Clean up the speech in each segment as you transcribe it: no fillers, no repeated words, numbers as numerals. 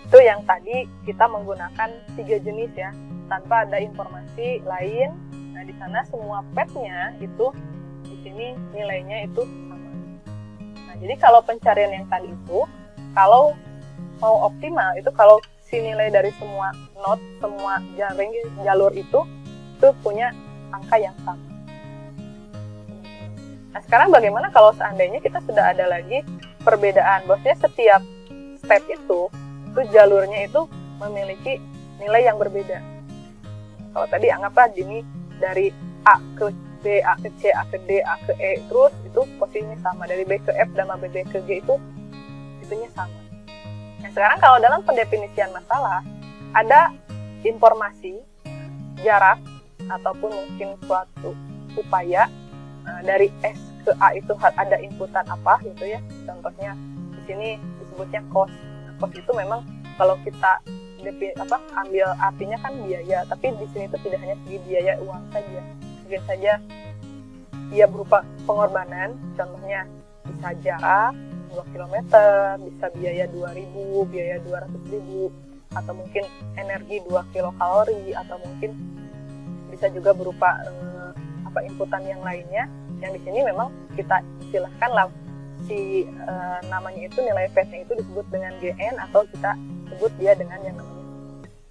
Itu yang tadi kita menggunakan 3 jenis ya, tanpa ada informasi lain. Nah, di sana semua petnya itu di sini nilainya itu sama. Nah, jadi kalau pencarian yang tadi itu, kalau mau optimal itu kalau si nilai dari semua node, semua jalur itu punya angka yang sama. Nah, sekarang bagaimana kalau seandainya kita sudah ada lagi perbedaan, bahwasanya setiap step itu jalurnya itu memiliki nilai yang berbeda. Kalau tadi anggaplah ini dari A ke B, A ke C, A ke D, A ke E, terus itu posisinya sama. Dari B ke F dan B ke G itu itunya sama. Nah, sekarang kalau dalam pendefinisian masalah, ada informasi, jarak, ataupun mungkin suatu upaya, dari S ke A itu ada inputan apa gitu ya. Contohnya di sini disebutnya cost. Cost itu memang kalau kita ambil artinya kan biaya, tapi di sini itu tidak hanya segi biaya uang saja. Mungkin saja dia berupa pengorbanan, contohnya bisa jarak 2 km, bisa biaya 2.000, biaya 200.000, atau mungkin energi 2 kilokalori, atau mungkin bisa juga berupa inputan yang lainnya, yang di sini memang kita istilahkan lah namanya itu nilai petnya itu disebut dengan GN, atau kita sebut dia dengan yang namanya.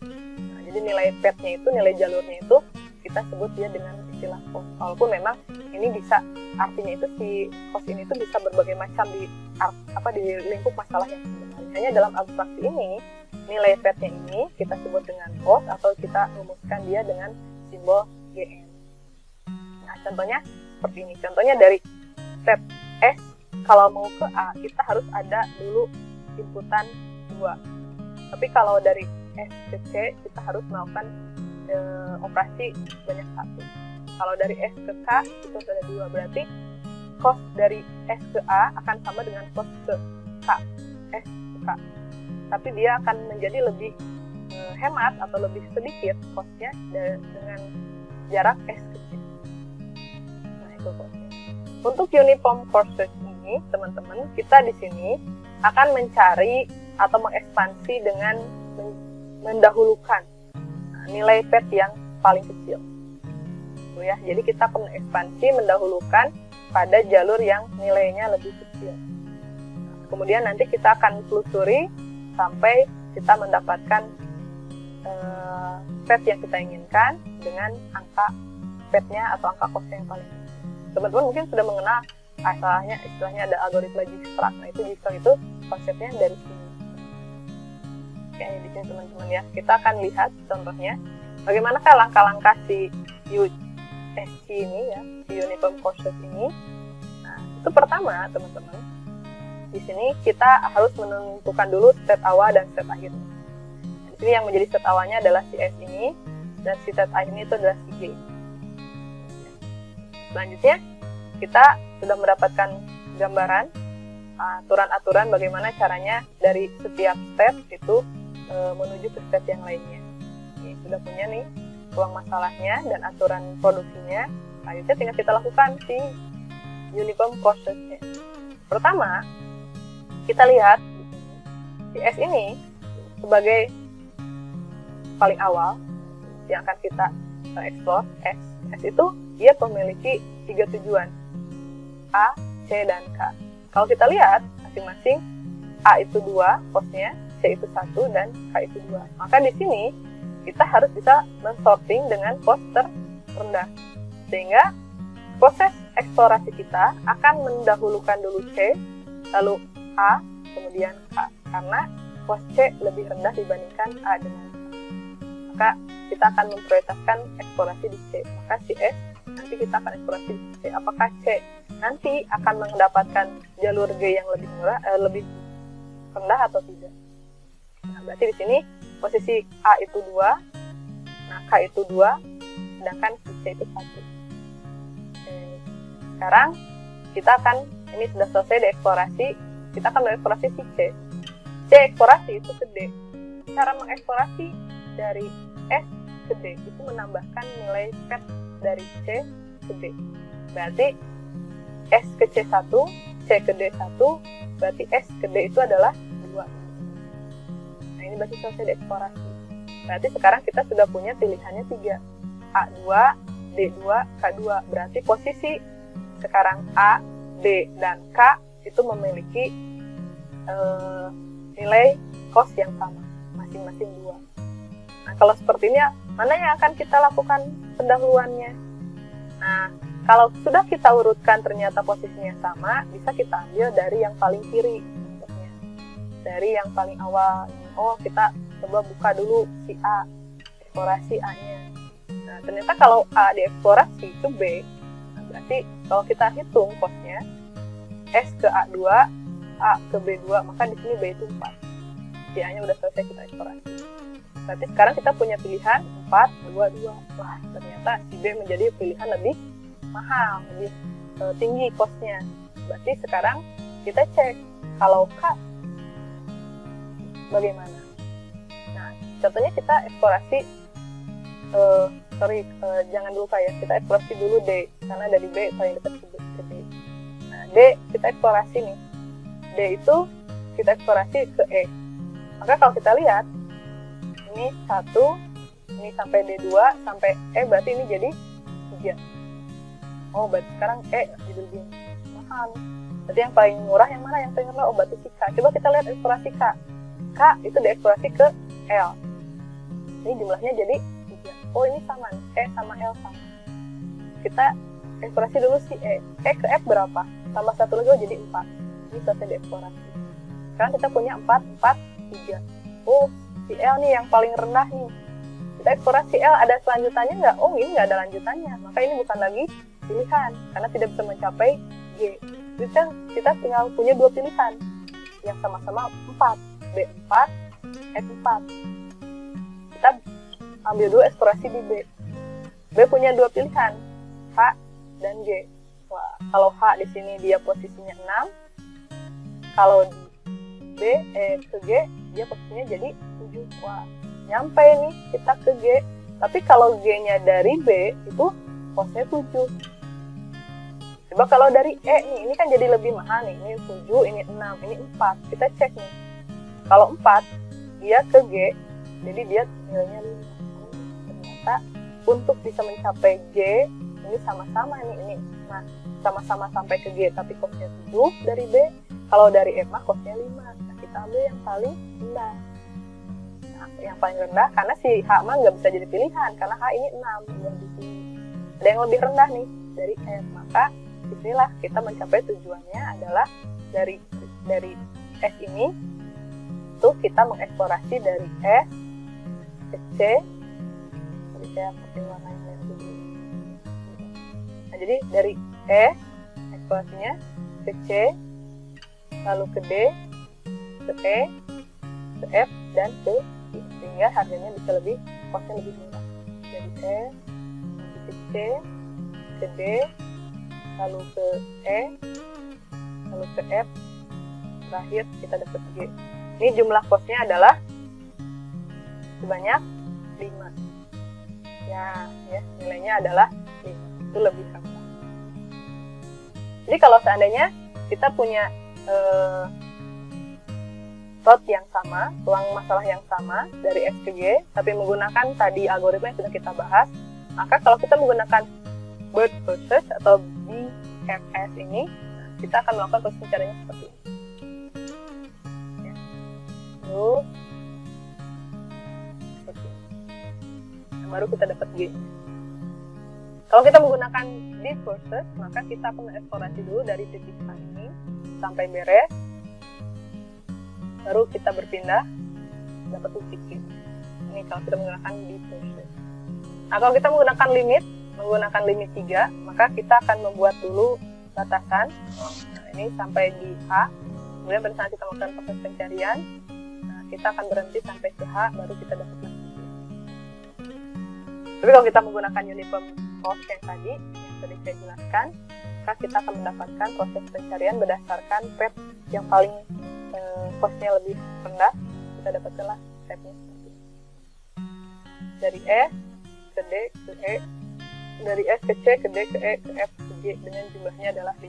Nah, jadi nilai petnya itu, nilai jalurnya itu kita sebut dia dengan istilah cost. Walaupun memang ini bisa artinya itu si cost ini itu bisa berbagai macam di lingkup masalah yang sebenarnya. Hanya dalam abstraksi ini nilai petnya ini kita sebut dengan cost, atau kita rumuskan dia dengan simbol GN. Nah, contohnya seperti ini. Contohnya dari step S, kalau mau ke A, kita harus ada dulu inputan 2. Tapi kalau dari S ke C, kita harus melakukan operasi banyak 1. Kalau dari S ke K, itu ada 2. Berarti cost dari S ke A akan sama dengan cost ke K. S ke K. Tapi dia akan menjadi lebih hemat atau lebih sedikit costnya dengan jarak S ke C. Nah, itu costnya. Untuk uniform cost search ini, teman-teman, kita di sini akan mencari atau mengekspansi dengan mendahulukan nilai pet yang paling kecil. Ya, jadi kita akan mengekspansi, mendahulukan pada jalur yang nilainya lebih kecil. Kemudian nanti kita akan telusuri sampai kita mendapatkan pet yang kita inginkan dengan angka petnya atau angka costnya yang paling kecil. Teman-teman mungkin sudah mengenal istilahnya ada algoritma Dijkstra's. Nah, itu Dijkstra's itu konsepnya dari sini. Oke, di sini teman-teman ya. Kita akan lihat contohnya bagaimanakah langkah-langkah si USC ini ya, si Uniform Cost Search ini. Nah, itu pertama teman-teman. Di sini kita harus menentukan dulu state awal dan state akhir. Di sini yang menjadi state awalnya adalah si S ini, dan si state akhirnya itu adalah si G. Selanjutnya, kita sudah mendapatkan gambaran aturan-aturan bagaimana caranya dari setiap step itu menuju ke step yang lainnya. Ini sudah punya nih ruang masalahnya dan aturan produksinya. Selanjutnya tinggal kita lakukan si uniform cost search-nya. Pertama, kita lihat si S ini sebagai paling awal yang akan kita explore. S itu dia memiliki 3 tujuan, A, C, dan K. Kalau kita lihat masing-masing, A itu 2 costnya, C itu 1, dan K itu 2. Maka di sini kita harus bisa men-sorting dengan cost terendah. Sehingga proses eksplorasi kita akan mendahulukan dulu C, lalu A, kemudian K. Karena cost C lebih rendah dibandingkan A dengan K. Maka kita akan memprioritaskan eksplorasi di C. Maka si S nanti kita akan eksplorasi di C. Apakah C nanti akan mendapatkan jalur G yang lebih murah, lebih rendah atau tidak? Nah, berarti di sini posisi A itu 2, nah K itu 2, sedangkan C itu 1. Oke. Sekarang kita akan, ini sudah selesai dieksplorasi, kita akan mengeksplorasi si C. C eksplorasi itu ke D. Cara mengeksplorasi dari S ke D itu menambahkan nilai pet dari C ke D. Berarti S ke C 1, C ke D 1, berarti S ke D itu adalah 2. Nah, ini Ini berarti selesai dieksplorasi. Berarti sekarang kita sudah punya pilihannya 3. A2, D2, K2. Berarti posisi sekarang A, D, dan K itu memiliki nilai kos yang sama, masing-masing 2. Nah, kalau seperti ini, mana yang akan kita lakukan pendahuluannya? Nah, kalau sudah kita urutkan ternyata posisinya sama, bisa kita ambil dari yang paling kiri. Dari yang paling awal. Oh, kita coba buka dulu si A, eksplorasi A-nya. Nah, ternyata kalau A dieksplorasi ke B, nah berarti kalau kita hitung kosnya, S ke A2, A ke B2, maka di sini B itu 4. Si A-nya udah selesai kita eksplorasi. Berarti sekarang kita punya pilihan 4, 2, 2. Wah, ternyata si B menjadi pilihan lebih mahal, lebih tinggi kosnya. Berarti sekarang kita cek kalau K bagaimana. Nah, contohnya kita eksplorasi, jangan lupa ya, kita eksplorasi dulu D, karena dari B paling dekat ke D. Nah, D kita eksplorasi nih, D itu kita eksplorasi ke E. Maka kalau kita lihat, ini 1, ini sampai D2, sampai E, berarti ini jadi 3. Oh, berarti sekarang E jadi lebih mahal. Berarti yang paling murah yang mana? Yang paling rendah? Oh, berarti si K. Coba kita lihat eksplorasi K. K itu dieksplorasi ke L. Ini jumlahnya jadi 3. Oh, ini sama nih. E sama L sama. Kita eksplorasi dulu si E. E ke F berapa? Tambah 1 lagi, oh jadi 4. Ini selesai dieksplorasi. Sekarang kita punya 4, 4, 3. Oh, si L nih yang paling rendah nih. Kita eksplorasi L, ada selanjutannya nggak? Oh, ini nggak ada lanjutannya. Maka ini bukan lagi pilihan, karena tidak bisa mencapai G. Jadi kita tinggal punya 2 pilihan yang sama-sama 4. B4, F4. Kita ambil dulu eksplorasi di B. B punya 2 pilihan, H dan G. Wah, kalau H di sini dia posisinya 6. Kalau di B ke G dia posisinya jadi 7. Wah, nyampe nih kita ke G. Tapi kalau G-nya dari B itu kosnya 7. Coba kalau dari E nih, ini kan jadi lebih mahal nih. Ini 7, ini 6, ini 4. Kita cek nih. Kalau 4, dia ke G, jadi dia nilainya 5. Ternyata untuk bisa mencapai G, ini sama-sama nih. Nah, sama-sama sampai ke G, tapi kosnya 7 dari B. Kalau dari E mah kosnya 5. Nah, kita ambil yang paling rendah. Nah, yang paling rendah, karena si H mah nggak bisa jadi pilihan, karena H ini 6. Ada yang lebih rendah nih, dari E. Maka disinilah kita mencapai tujuannya adalah dari S ini, kita mengeksplorasi dari S ke C. Jadi saya pakai warna yang lain dulu. Nah, jadi dari E eksplorasinya ke C, lalu ke D, ke E, ke F, dan ke I, sehingga harganya bisa lebih, kosnya lebih murah. Dari E, ke C, ke D, lalu ke E, lalu ke F, terakhir kita dapat G. Ini jumlah kosnya adalah sebanyak 5. Ya, nilainya adalah 5. Itu lebih rendah. Jadi kalau seandainya kita punya plot yang sama, peluang masalah yang sama dari S ke G, tapi menggunakan tadi algoritma yang sudah kita bahas, maka kalau kita menggunakan BERT process atau BFS ini, kita akan melakukan proses pencariannya seperti ini. Lalu baru kita dapat G. Kalau kita menggunakan this process, maka kita akan mengeksplorasi dulu dari titik A ini sampai beres, baru kita berpindah dapat titik G. Ini kalau kita menggunakan this process. Nah, kalau kita menggunakan limit 3, maka kita akan membuat dulu batasan. Nah, ini sampai di A, kemudian pada saat kita melakukan proses pencarian, kita akan berhenti sampai ke H, baru kita dapat lagi. Tapi kalau kita menggunakan uniform cost yang tadi saya jelaskan, maka kita akan mendapatkan proses pencarian berdasarkan path yang paling costnya lebih rendah. Kita dapatkanlah stepnya seperti ini. Dari E ke D ke E, dari S ke C ke D ke E ke F ke G, dengan jumlahnya adalah 5.